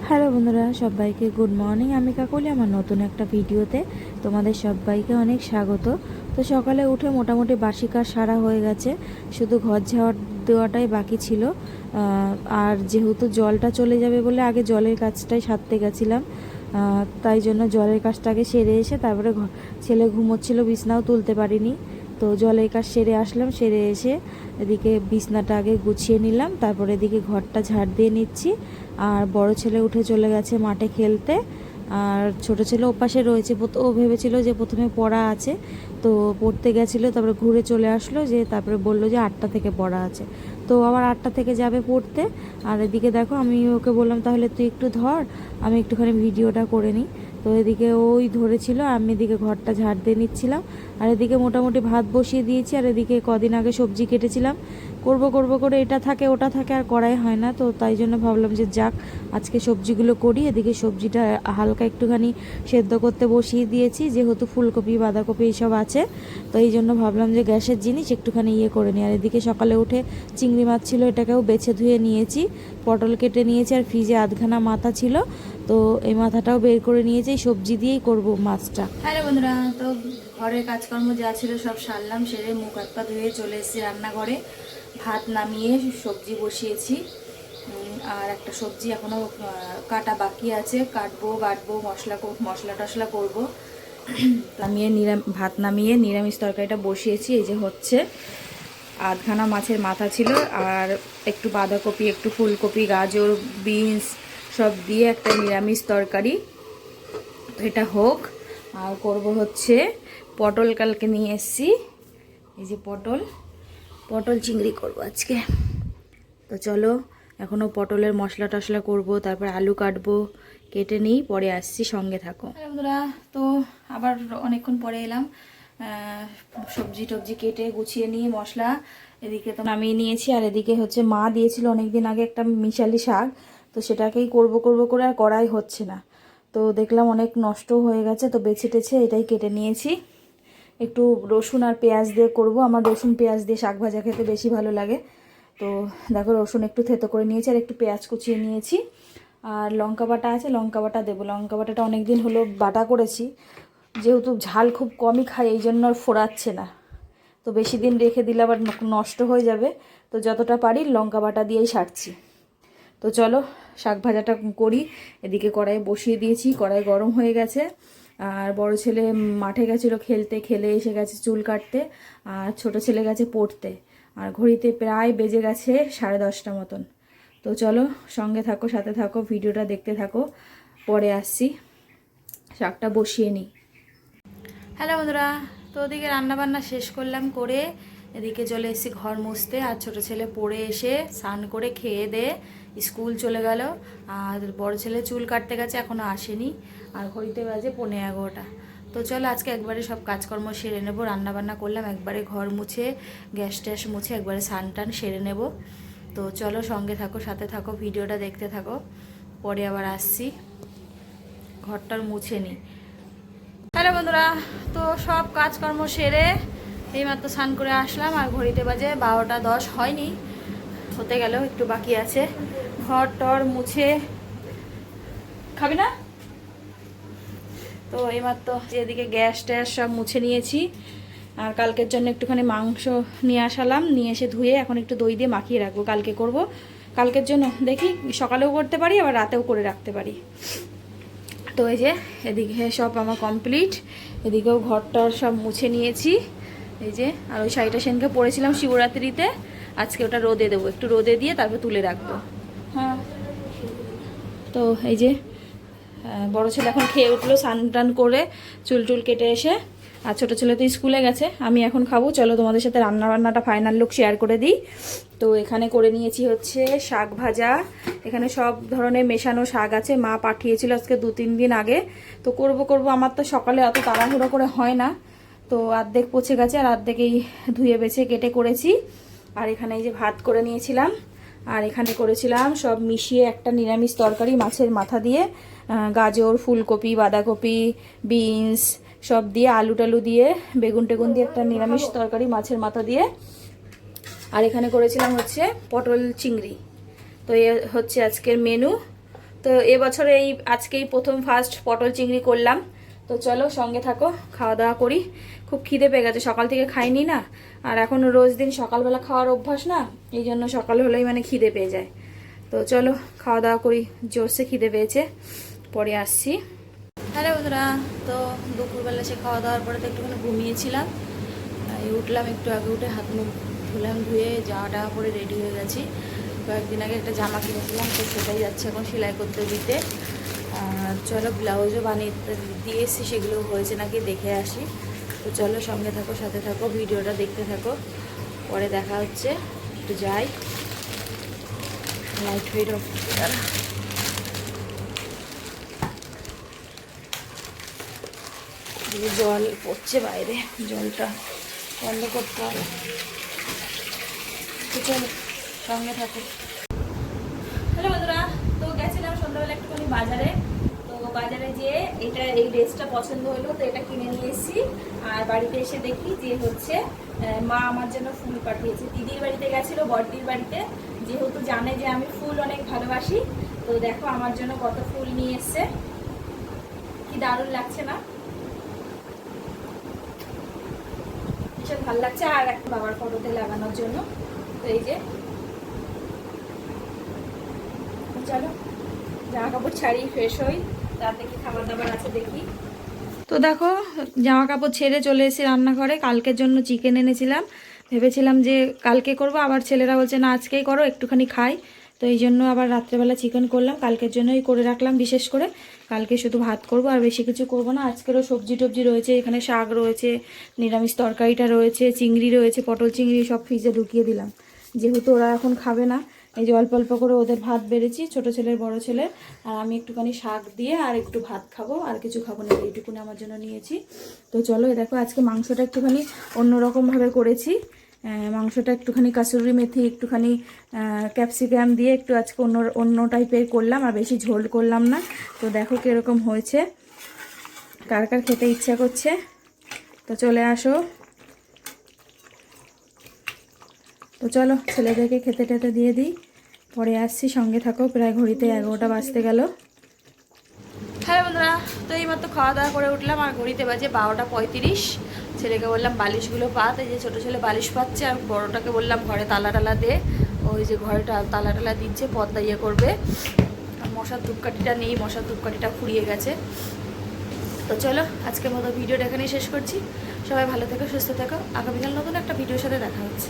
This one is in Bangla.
হ্যালো বন্ধুরা, সবাইকে গুড মর্নিং। আমি কাকলি আমার নতুন একটা ভিডিওতে তোমাদের সবাইকে অনেক স্বাগত। তো সকালে উঠে মোটামুটি বাসি কাজ সারা হয়ে গেছে, শুধু ঘর ঝাড় দেওয়াটাই বাকি ছিল। আর যেহেতু জলটা চলে যাবে বলে আগে জলের কাজটাই সারতে গেছিলাম, তাই জন্য জলের কাজটাকে সেরে এসে তারপরে ছেলে ঘুমোচ্ছিল, বিছনাও তুলতে পারিনি। তো জলের কাজ সেরে আসলাম, সেরে এসে এদিকে বিছনাটা আগে গুছিয়ে নিলাম, তারপরে এদিকে ঘরটা ঝাড় দিয়ে নিচ্ছি। আর বড় ছেলে উঠে চলে গেছে মাঠে খেলতে, আর ছোট ছেলে ওপাশে রয়েছে। ও ভেবেছিল যে প্রথমে পড়া আছে, তো পড়তে গেছিলো, তারপরে ঘুরে চলে আসলো, যে তারপরে বললো যে 8টা থেকে পড়া আছে, তো আবার 8টা থেকে যাবে পড়তে। আর এদিকে দেখো, আমি ওকে বললাম তাহলে তুই একটু ধর, আমি একটুখানি ভিডিওটা করে নিই। তো এদিকে ওই ধরেছিল, আমি এদিকে ঘরটা ঝাড় দিয়ে নিচ্ছিলাম। আর এদিকে মোটামুটি ভাত বসিয়ে দিয়েছি। আর এদিকে কদিন আগে সবজি কেটেছিলাম, করব করে এটা থাকে ওটা থাকে, আর করাই হয় না। তো তাই জন্য ভাবলাম যে যাক, আজকে সবজিগুলো করি। এদিকে সবজিটা হালকা একটুখানি সেদ্ধ করতে বসিয়ে দিয়েছি, যেহেতু ফুলকপি বাঁধাকপি এইসব আছে, তো এই জন্য ভাবলাম যে গ্যাসের জিনিস একটুখানি করে নিই। আর এদিকে সকালে উঠে চিংড়ি মাছ ছিল, এটাকেও বেছে ধুয়ে নিয়েছি, পটল কেটে নিয়েছি, আর ফ্রিজে আধখানা মাথা ছিল, তো এই মাথাটাও বের করে নিয়েছি। এই সবজি দিয়েই করব মাছটা। হ্যালো বন্ধুরা, তো ঘরের কাজকর্ম যা ছিল সব সারলাম, সেরে মুখ হাত পা ধুয়ে চলে এসেছি রান্নাঘরে। ভাত নামিয়ে সবজি বসিয়েছি, আর একটা সবজি এখনও কাটা বাকি আছে, কাটবো মশলা টশলা করবো। ভাত নামিয়ে নিরামিষ তরকারিটা বসিয়েছি। এই যে হচ্ছে, আধখানা মাছের মাথা ছিল, আর একটু বাঁধাকপি, একটু ফুলকপি, গাজর, বিনস সব দিয়ে একটা নিরামিষ তরকারি। তো এটা হোক। আর করব হচ্ছে পটল, কালকে নিয়ে এসেছি, এই যে পটল চিংড়ি করব আজকে। তো চলো, এখনও পটলের মশলা টশলা করব, তারপর আলু কাটবো, কেটে নিই, পরে আসছি, সঙ্গে থাকো বন্ধুরা। তো আবার অনেকক্ষণ পরে এলাম, সবজি টবজি কেটে গুছিয়ে নিয়ে মশলা এদিকে তো নামিয়ে নিয়েছি। আর এদিকে হচ্ছে মা দিয়েছিল অনেকদিন আগে একটা মিশালি শাক, তো সেটাকেই করব করে আর করাই হচ্ছে না। তো দেখলাম অনেক নষ্ট হয়ে গেছে, তো বেছে টেছে এটাই কেটে নিয়েছি। একটু রসুন আর পেঁয়াজ দিয়ে করব, আমার রসুন পেঁয়াজ দিয়ে শাক ভাজা খেতে বেশি ভালো লাগে। তো দেখো, রসুন একটু থেতো করে নিয়েছি, আর একটু পেঁয়াজ কুচিয়ে নিয়েছি, আর লঙ্কা বাটা আছে, লঙ্কা বাটা দেবো। লঙ্কা বাটাটা অনেক দিন হলো বাটা করেছি, যেহেতু ঝাল খুব কমই খাই, এই জন্য আর ফোরাচ্ছে না। তো বেশি দিন রেখে দিলে আবার নষ্ট হয়ে যাবে, তো যতটা পারি লঙ্কা বাটা দিয়েই সারছি। তো চলো শাক ভাজাটা করি। এদিকে কড়াই বসিয়ে দিয়েছি, কড়াই গরম হয়ে গেছে। আর বড় ছেলে মাঠে গেছিলো খেলতে, খেলে এসে গেছে চুল কাটতে, আর ছোট ছেলে গেছে পড়তে। আর ঘড়িতে প্রায় বেজে গেছে 10:30 মতন। তো চলো, সঙ্গে থাকো, সাথে থাকো, ভিডিওটা দেখতে থাকো, পরে আসছি, শাকটা বসিয়ে নিই। হ্যালো বন্ধুরা, তো ওদিকে রান্নাবান্না শেষ করলাম, করে এদিকে চলে এসেছি ঘর মুছতে। আর ছোটো ছেলে পড়ে এসে স্নান করে খেয়ে দিয়ে স্কুল চলে গেল, আর বড় ছেলে চুল কাটতে গেছে, এখনও আসেনি। আর ঘড়িতে বাজে 11:15। তো চলো আজকে একবারে সব কাজকর্ম সেরে নেবো। রান্নাবান্না করলাম, একবারে ঘর মুছে গ্যাস ট্যাস মুছে একবারে স্নান টান সেরে নেব। তো চলো সঙ্গে থাকো, সাথে থাকো, ভিডিওটা দেখতে থাকো, পরে আবার আসছি, ঘরটার মুছে নিই। হ্যালো বন্ধুরা, তো সব কাজকর্ম সেরে এইমাত্র স্নান করে আসলাম, আর ঘড়িতে বাজে 12:10 হয়নি, হতে গেল, একটু বাকি আছে। ঘর টর মুছে, খাবি না? তো এইমাত্র এদিকে গ্যাস ট্যাস সব মুছে নিয়েছি। আর কালকের জন্য একটুখানি মাংস নিয়ে আসালাম, নিয়ে এসে ধুয়ে এখন একটু দই দিয়ে মাখিয়ে রাখবো, কালকে করব। কালকের জন্য দেখি সকালেও করতে পারি, আবার রাতেও করে রাখতে পারি। তো এই যে এদিকে সব আমার কমপ্লিট, এদিকেও ঘরটার সব মুছে নিয়েছি। এই যে, আর ওই শাড়িটা সেনকে পরেছিলাম শিবরাত্রিতে, আজকে ওটা রোদে দেবো, একটু রোদে দিয়ে তারপর তুলে রাখবো। হ্যাঁ, তো এই যে বড় ছেলে এখন খেয়ে উঠলো, স্নান টান করে চুল টুল কেটে এসে, আর ছোটো ছেলে তো স্কুলে গেছে, আমি এখন খাবো। চলো তোমাদের সাথে রান্নাবান্নাটা ফাইনাল লুক শেয়ার করে দিই। তো এখানে করে নিয়েছি হচ্ছে শাক ভাজা, এখানে সব ধরনের মেশানো শাক আছে, মা পাঠিয়েছিল আজকে 2-3 দিন আগে। তো করব আমার তো সকালে অত তাড়াহুড়ো করে হয় না, তো অর্ধেক পচে গেছে, আর অর্ধেকেই ধুয়ে বেছে কেটে করেছি। আর এখানে এই যে ভাত করে নিয়েছিলাম, আর এখানে করেছিলাম সব মিশিয়ে একটা নিরামিষ তরকারি মাছের মাথা দিয়ে, গাজর, ফুলকপি, বাঁধাকপি, বিনস সব দিয়ে, আলু টালু দিয়ে, বেগুন টেগুন দিয়ে একটা নিরামিষ তরকারি মাছের মাথা দিয়ে। আর এখানে করেছিলাম হচ্ছে পটল চিংড়ি। তো এ হচ্ছে আজকের মেনু। তো এবছরে আজকেই প্রথম ফার্স্ট পটল চিংড়ি করলাম। তো চলো সঙ্গে থাকো, খাওয়া দাওয়া করি। খুব খিদে পেয়ে গেছে, সকাল থেকে খাইনি না, আর এখন রোজ দিন সকালবেলা খাওয়ার অভ্যাস না, এই জন্য সকাল হলেই মানে খিদে পেয়ে যায়। তো চলো খাওয়া দাওয়া করি, জোরসে খিদে পেয়েছে, পরে আসছি। হ্যালো বন্ধুরা, তো দুপুরবেলা সে খাওয়া দাওয়ার পরে তো একটুখানি ঘুমিয়েছিলাম। উঠলাম একটু আগে, উঠে হাত মুখ ধুলাম, ধুয়ে জামাটা পরে রেডি হয়ে গেছি। কয়েকদিন আগে একটা জামা কিনেছিলাম, তো সেটাই যাচ্ছে এখন সেলাই করতে দিতে। আর চলো ব্লাউজও বানিয়ে দিয়ে এসেছি, সেগুলো হয়েছে নাকি দেখে আসি। তো চলো সঙ্গে থাকো, সাথে থাকো, ভিডিওটা দেখতে থাকো, পরে দেখা হচ্ছে। একটু যাই, লাইট ফাইট অফ। জল পড়ছে বাইরে, জলটা বন্ধ করতে হবে। তো চলো সঙ্গে থাকো। হ্যালো বন্ধুরা, তো গেছিলাম সন্ধ্যাবেলা একটুখানি বাজারে। তো বাজারে যেয়ে এই ড্রেসটা পছন্দ হলো, তো এটা কিনে নিয়ে এসেছি। আর বাড়িতে এসে দেখি যে হচ্ছে মা আমার জন্য ফুল পাঠিয়েছে। দিদির বাড়িতে গেছিলো, বড়দির বাড়িতে, যেহেতু জানে যে আমি ফুল অনেক ভালোবাসি। তো দেখো আমার জন্য কত ফুল নিয়ে এসছে, কি দারুণ লাগছে না? ভীষণ ভালো লাগছে। আর একটা বাবার ফটোতে লাগানোর জন্য। তো এই যে, চলো জামা কাপড় ছাড়ি, ফ্রেশ হই, রাতে কি খাবার দাবার আছে দেখি। তো দেখো জামা কাপড় ছেড়ে চলে এসেছি রান্নাঘরে। কালকের জন্য চিকেন এনেছিলাম, ভেবেছিলাম যে কালকে করব, আবার ছেলেরা বলছে না আজকেই করো, একটুখানি খাই। তো এই জন্য আবার রাত্রেবেলা চিকেন করলাম, কালকের জন্যই করে রাখলাম বিশেষ করে। কালকে শুধু ভাত করব, আর বেশি কিছু করব না। আজকেরও সবজি টবজি রয়েছে, এখানে শাক রয়েছে, নিরামিষ তরকারিটা রয়েছে, চিংড়ি রয়েছে, পটল চিংড়ি সব ফ্রিজে ঢুকিয়ে দিলাম, যেহেতু ওরা এখন খাবে না। এই যে অল্প অল্প করে ওদের ভাত বেড়েছি, ছোটো ছেলের বড় ছেলের, আর আমি একটুখানি শাক দিয়ে আর একটু ভাত খাবো, আর কিছু খাবো না, এইটুকুনি আমার জন্য নিয়েছি। তো চলো দেখো আজকে মাংসটা একটুখানি অন্যরকমভাবে করেছি। মাংসটা একটুখানি কাসুরি মেথি, একটুখানি ক্যাপসিকাম দিয়ে একটু আজকে অন্য টাইপের করলাম, আর বেশি ঝোল করলাম না। তো দেখো কীরকম হয়েছে, কার কার খেতে ইচ্ছা করছে তো চলে আসো। তো চলো ছেলেদেরকে খেতে টেতে দিয়ে দিই, পরে আসছি, সঙ্গে থাকো। প্রায় ঘড়িতে 11টা বাজতে গেল। হ্যালো বন্ধুরা, তো এইমাত্র খাওয়া দাওয়া করে উঠলাম, আর ঘড়িতে বাজে 12:35। ছেলেকে বললাম বালিশগুলো পাত, এই যে ছোটো ছেলে বালিশ পাচ্ছে, আর বড়োটাকে বললাম ঘরে তালা টালা দে। ওই যে ঘরে তালা টালা দিচ্ছে, পর্দা ইয়ে করবে। আর মশার ধূপকাঠিটা নেই, মশার ধূপকাঠিটা ফুরিয়ে গেছে। তো চলো আজকের মতো ভিডিওটা এখানেই শেষ করছি। সবাই ভালো থেকো, সুস্থ থেকো, আগামীকাল নতুন একটা ভিডিওর সাথে দেখা হচ্ছে।